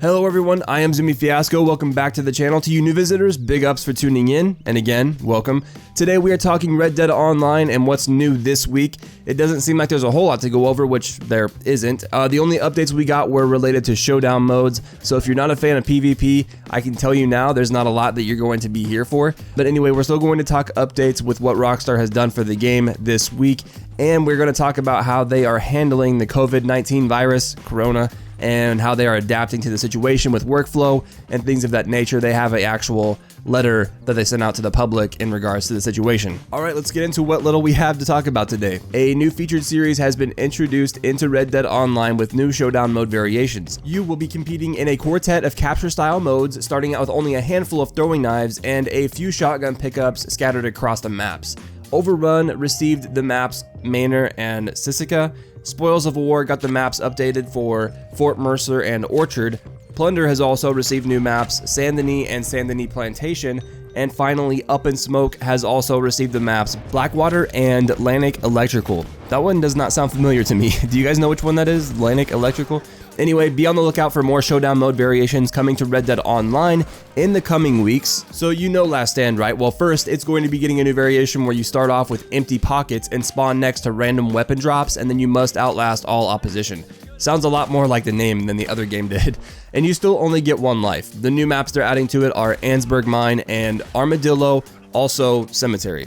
Hello everyone, I am Zumi Fiasco. Welcome back to the channel. To you new visitors, big ups for tuning in, and again, welcome. Today we are talking Red Dead Online and what's new this week. It doesn't seem like there's a whole lot to go over, which there isn't. The only updates we got were related to showdown modes, so if you're not a fan of PvP, I can tell you now there's not a lot that you're going to be here for. But anyway, we're still going to talk updates with what Rockstar has done for the game this week, and we're going to talk about how they are handling the COVID-19 virus, Corona, and how they are adapting to the situation with workflow and things of that nature. They have an actual letter that they sent out to the public in regards to the situation. All right, let's get into what little we have to talk about today. A new featured series has been introduced into Red Dead Online with new showdown mode variations. You will be competing in a quartet of capture style modes, starting out with only a handful of throwing knives and a few shotgun pickups scattered across the maps. Overrun received the maps Manor and Sisika. Spoils of War got the maps updated for Fort Mercer and Orchard. Plunder has also received new maps Saint Denis and Saint Denis Plantation. And finally, Up in Smoke has also received the maps Blackwater and Lannick Electrical. That one does not sound familiar to me. Do you guys know which one that is? Lannick Electrical? Anyway, be on the lookout for more showdown mode variations coming to Red Dead Online in the coming weeks. So you know Last Stand, right? Well, first, it's going to be getting a new variation where you start off with empty pockets and spawn next to random weapon drops, and then you must outlast all opposition. Sounds a lot more like the name than the other game did. And you still only get one life. The new maps they're adding to it are Annesburg Mine and Armadillo, also Cemetery.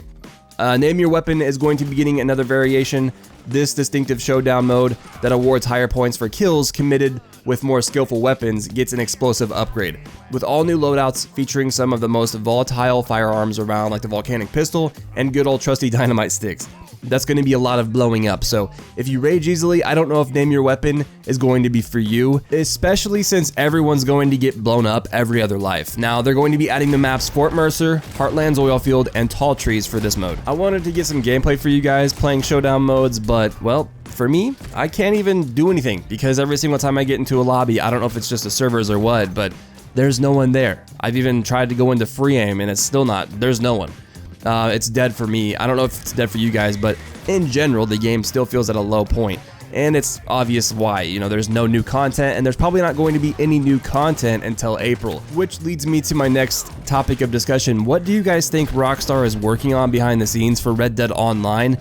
Name Your Weapon is going to be getting another variation. This distinctive showdown mode that awards higher points for kills committed with more skillful weapons gets an explosive upgrade, with all new loadouts featuring some of the most volatile firearms around, like the volcanic pistol and good old trusty dynamite sticks. That's going to be a lot of blowing up, so if you rage easily, I don't know if Name Your Weapon is going to be for you, especially since everyone's going to get blown up every other life. Now, they're going to be adding the maps Fort Mercer, Heartlands Oilfield, and Tall Trees for this mode. I wanted to get some gameplay for you guys playing showdown modes, but, well, for me, I can't even do anything, because every single time I get into a lobby, I don't know if it's just the servers or what, but there's no one there. I've even tried to go into free aim, and it's still not. There's no one. It's dead for me. I don't know if it's dead for you guys, but in general, the game still feels at a low point. And it's obvious why. You know, there's no new content, and there's probably not going to be any new content until April. Which leads me to my next topic of discussion. What do you guys think Rockstar is working on behind the scenes for Red Dead Online?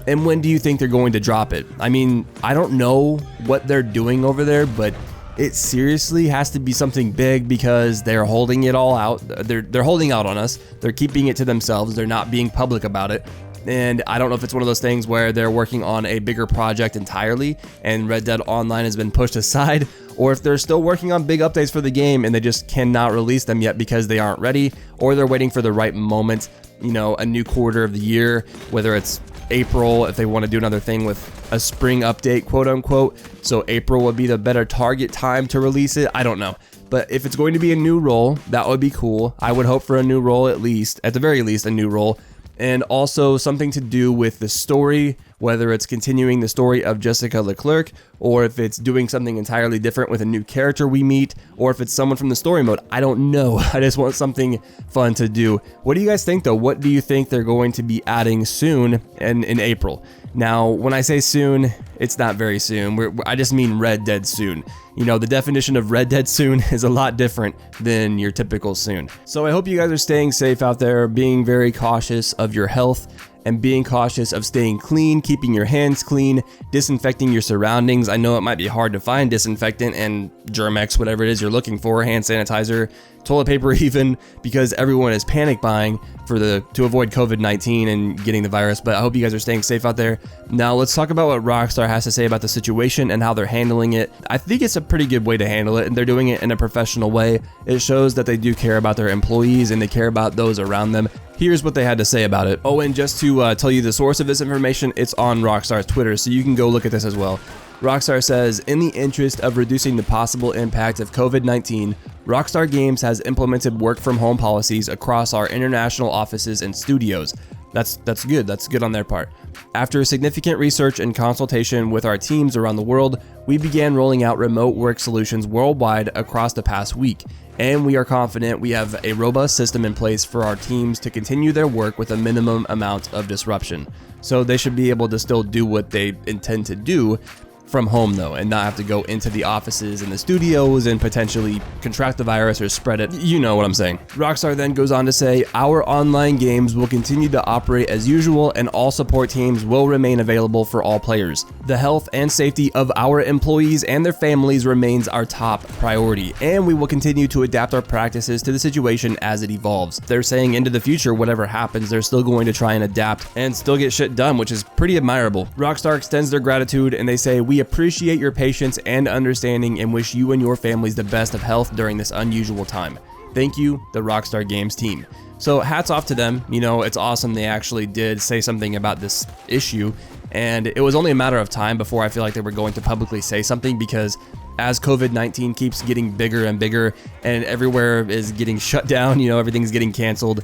And when do you think they're going to drop it? I mean, I don't know what they're doing over there, but it seriously has to be something big, because they're holding it all out. They're holding out on us. They're keeping it to themselves. They're not being public about it. And I don't know if it's one of those things where they're working on a bigger project entirely and Red Dead Online has been pushed aside, or if they're still working on big updates for the game and they just cannot release them yet because they aren't ready, or they're waiting for the right moment, you know, a new quarter of the year, whether it's April, if they want to do another thing with a spring update, quote unquote. So April would be the better target time to release it. I don't know. But if it's going to be a new role, that would be cool. I would hope for a new role, at the very least, a new role. And also something to do with the story, whether it's continuing the story of Jessica Leclerc, or if it's doing something entirely different with a new character we meet, or if it's someone from the story mode. I don't know. I just want something fun to do. What do you guys think, though? What do you think they're going to be adding soon and in April? Now, when I say soon, it's not very soon. I just mean Red Dead soon. You know, the definition of Red Dead soon is a lot different than your typical soon. So I hope you guys are staying safe out there, being very cautious of your health, and being cautious of staying clean, keeping your hands clean, disinfecting your surroundings. I know it might be hard to find disinfectant and Germ-X, whatever it is you're looking for, hand sanitizer, toilet paper even, because everyone is panic buying to avoid COVID-19 and getting the virus. But I hope you guys are staying safe out there. Now let's talk about what Rockstar has to say about the situation and how they're handling it. I think it's a pretty good way to handle it, and they're doing it in a professional way. It shows that they do care about their employees and they care about those around them. Here's what they had to say about it. Oh, and just to tell you the source of this information, it's on Rockstar's Twitter, so you can go look at this as well. Rockstar says, in the interest of reducing the possible impact of COVID-19, Rockstar Games has implemented work-from-home policies across our international offices and studios. That's good. That's good on their part. After significant research and consultation with our teams around the world, we began rolling out remote work solutions worldwide across the past week, and we are confident we have a robust system in place for our teams to continue their work with a minimum amount of disruption. So they should be able to still do what they intend to do. from home though, and not have to go into the offices and the studios and potentially contract the virus or spread it. You know what I'm saying. Rockstar then goes on to say, our online games will continue to operate as usual and all support teams will remain available for all players. The health and safety of our employees and their families remains our top priority, and we will continue to adapt our practices to the situation as it evolves. They're saying into the future, whatever happens, they're still going to try and adapt and still get shit done, which is pretty admirable. Rockstar extends their gratitude and they say, we appreciate your patience and understanding and wish you and your families the best of health during this unusual time. Thank you, the Rockstar Games team. So hats off to them. You know, it's awesome they actually did say something about this issue, and it was only a matter of time before I feel like they were going to publicly say something, because as COVID-19 keeps getting bigger and bigger and everywhere is getting shut down, you know, everything's getting canceled,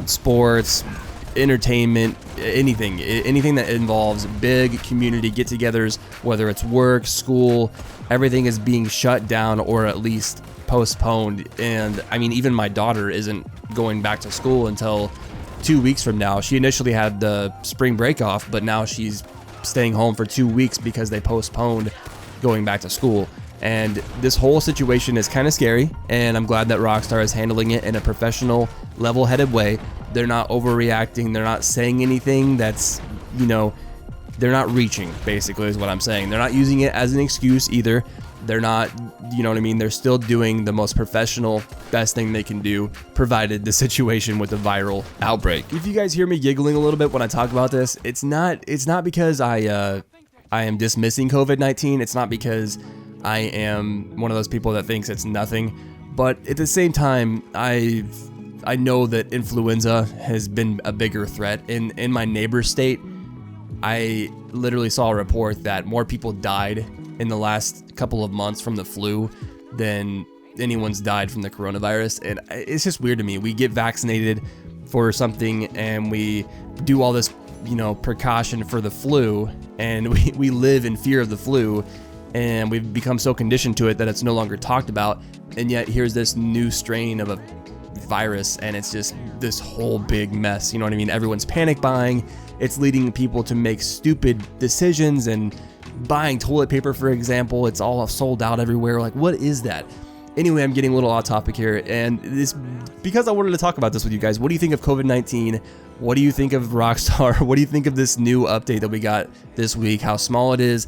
sports, entertainment, anything that involves big community get-togethers, whether it's work, school, everything is being shut down or at least postponed. And I mean, even my daughter isn't going back to school until 2 weeks from now. She initially had the spring break off, but now she's staying home for 2 weeks because they postponed going back to school. And this whole situation is kind of scary, and I'm glad that Rockstar is handling it in a professional, level-headed way. They're not overreacting. They're not saying anything that's, you know, they're not reaching, basically, is what I'm saying. They're not using it as an excuse either. They're not, you know what I mean? They're still doing the most professional, best thing they can do, provided the situation with the viral outbreak. If you guys hear me giggling a little bit when I talk about this, it's not because I am dismissing COVID-19. It's not because I am one of those people that thinks it's nothing. But at the same time, I know that influenza has been a bigger threat. In my neighbor's state, I literally saw a report that more people died in the last couple of months from the flu than anyone's died from the coronavirus. And it's just weird to me. We get vaccinated for something and we do all this, you know, precaution for the flu, and we live in fear of the flu, and we've become so conditioned to it that it's no longer talked about. And yet here's this new strain of a virus, and it's just this whole big mess. You know what I mean? Everyone's panic buying. It's leading people to make stupid decisions and buying toilet paper, for example. It's all sold out everywhere. Like, what is that? Anyway, I'm getting a little off topic here, and this because I wanted to talk about this with you guys. What do you think of COVID-19? What do you think of Rockstar? What do you think of this new update that we got this week? How small it is?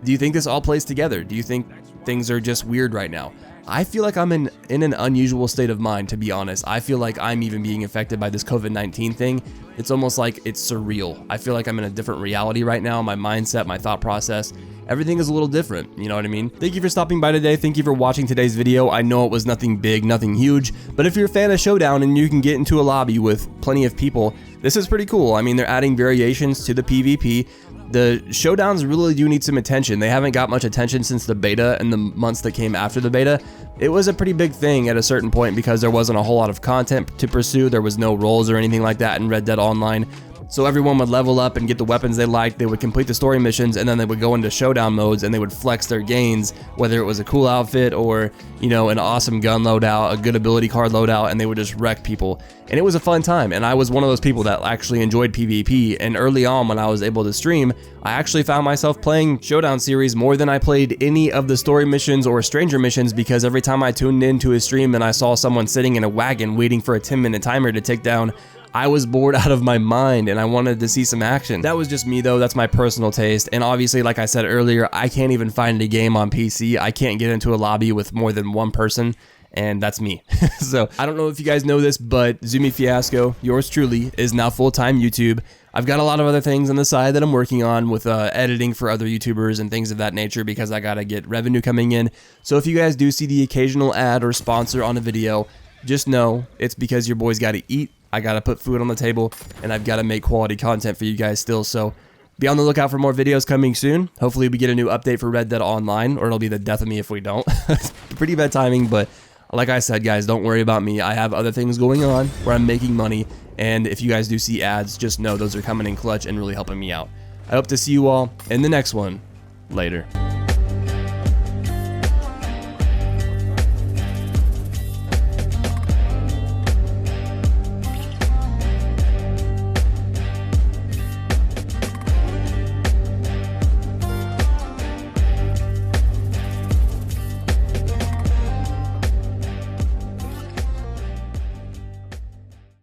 Do you think this all plays together? Do you think things are just weird right now? I feel like I'm in an unusual state of mind, to be honest. I feel like I'm even being affected by this COVID-19 thing. It's almost like it's surreal. I feel like I'm in a different reality right now. My mindset, my thought process, everything is a little different. You know what I mean? Thank you for stopping by today. Thank you for watching today's video. I know it was nothing big, nothing huge, but if you're a fan of Showdown and you can get into a lobby with plenty of people, this is pretty cool. I mean, they're adding variations to the PvP. The showdowns really do need some attention. They haven't got much attention since the beta and the months that came after the beta. It was a pretty big thing at a certain point because there wasn't a whole lot of content to pursue. There was no roles or anything like that in Red Dead Online. So everyone would level up and get the weapons they liked, they would complete the story missions, and then they would go into showdown modes and they would flex their gains, whether it was a cool outfit or, you know, an awesome gun loadout, a good ability card loadout, and they would just wreck people. And it was a fun time, and I was one of those people that actually enjoyed PvP, and early on when I was able to stream, I actually found myself playing Showdown series more than I played any of the story missions or stranger missions, because every time I tuned into his stream and I saw someone sitting in a wagon waiting for a 10-minute timer to take down, I was bored out of my mind and I wanted to see some action. That was just me though, that's my personal taste. And obviously, like I said earlier, I can't even find a game on PC. I can't get into a lobby with more than one person, and that's me. So I don't know if you guys know this, but Zumi Fiasco, yours truly, is now full-time YouTube. I've got a lot of other things on the side that I'm working on with editing for other YouTubers and things of that nature, because I gotta get revenue coming in. So if you guys do see the occasional ad or sponsor on a video, just know it's because your boy's gotta eat. I gotta put food on the table, and I've gotta make quality content for you guys still. So be on the lookout for more videos coming soon. Hopefully we get a new update for Red Dead Online, or it'll be the death of me if we don't. It's pretty bad timing, but like I said, guys, don't worry about me. I have other things going on where I'm making money, and if you guys do see ads, just know those are coming in clutch and really helping me out. I hope to see you all in the next one. Later.